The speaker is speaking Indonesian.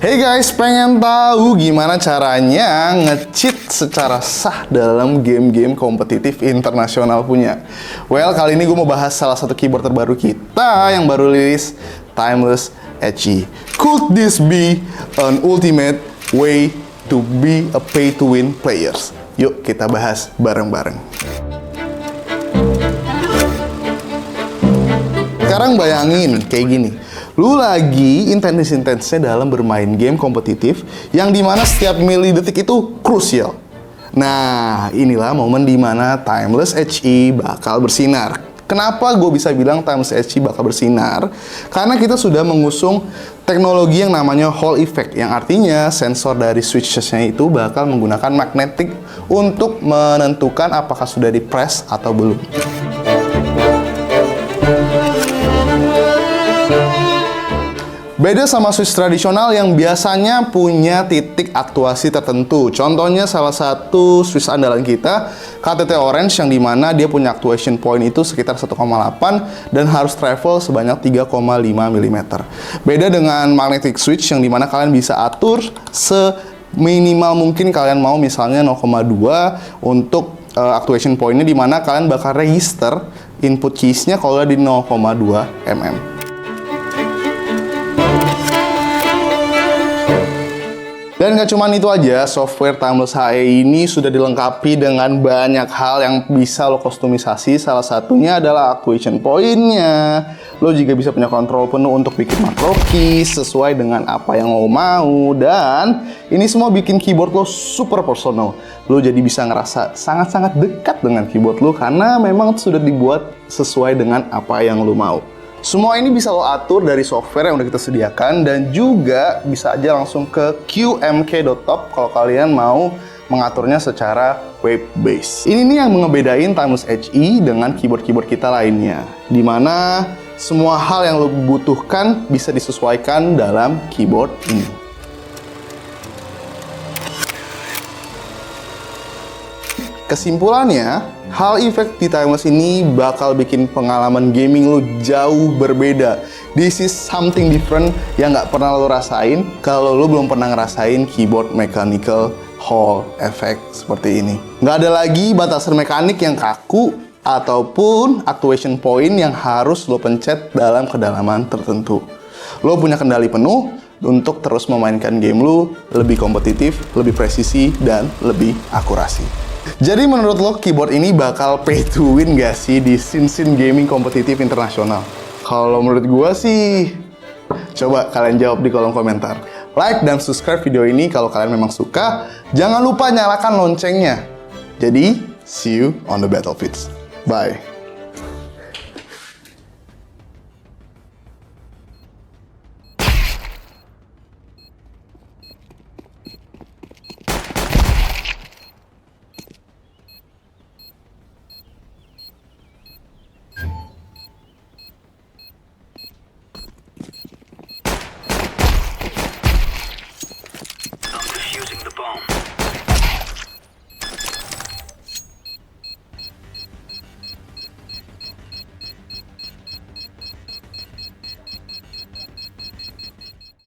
Hey guys, pengen tahu gimana caranya nge-cheat secara sah dalam game-game kompetitif internasional punya? Well, kali ini gue mau bahas salah satu keyboard terbaru kita yang baru rilis, Timeless Edge. Could this be an ultimate way to be a pay-to-win players? Yuk kita bahas bareng-bareng. Sekarang bayangin kayak gini. Lu lagi intens-intensnya dalam bermain game kompetitif yang dimana setiap mili detik itu krusial. Nah, inilah momen dimana Timeless Edge bakal bersinar. Kenapa gue bisa bilang Timeless Edge bakal bersinar? Karena kita sudah mengusung teknologi yang namanya Hall Effect, yang artinya sensor dari switches-nya itu bakal menggunakan magnetik untuk menentukan apakah sudah di-press atau belum. Beda sama switch tradisional yang biasanya punya titik aktuasi tertentu. Contohnya salah satu switch andalan kita, KTT Orange, yang dimana dia punya actuation point itu sekitar 1,8 dan harus travel sebanyak 3,5 mm. Beda dengan magnetic switch yang dimana kalian bisa atur seminimal mungkin kalian mau, misalnya 0,2 untuk actuation point-nya, dimana kalian bakal register input keys-nya kalau di 0,2 mm. Dan gak cuma itu aja, software Timeless HE ini sudah dilengkapi dengan banyak hal yang bisa lo kustomisasi. Salah satunya adalah actuation point-nya. Lo juga bisa punya kontrol penuh untuk bikin macro keys sesuai dengan apa yang lo mau. Dan ini semua bikin keyboard lo super personal. Lo jadi bisa ngerasa sangat-sangat dekat dengan keyboard lo karena memang sudah dibuat sesuai dengan apa yang lo mau. Semua ini bisa lo atur dari software yang udah kita sediakan, dan juga bisa aja langsung ke qmk.top kalau kalian mau mengaturnya secara web base. Ini nih yang ngebedain Timeless Edge dengan keyboard-keyboard kita lainnya, dimana semua hal yang lo butuhkan bisa disesuaikan dalam keyboard ini. Kesimpulannya, Hall Effect di Timeless ini bakal bikin pengalaman gaming lo jauh berbeda. This is something different yang nggak pernah lo rasain kalau lo belum pernah ngerasain keyboard mechanical Hall Effect seperti ini. Nggak ada lagi batasan mekanik yang kaku ataupun actuation point yang harus lo pencet dalam kedalaman tertentu. Lo punya kendali penuh untuk terus memainkan game lo lebih kompetitif, lebih presisi, dan lebih akurasi. Jadi menurut lo keyboard ini bakal pay to win gak sih di scene gaming kompetitif internasional? Kalau menurut gua sih, coba kalian jawab di kolom komentar. Like dan subscribe video ini kalau kalian memang suka. Jangan lupa nyalakan loncengnya. Jadi, see you on the battlefields. Bye.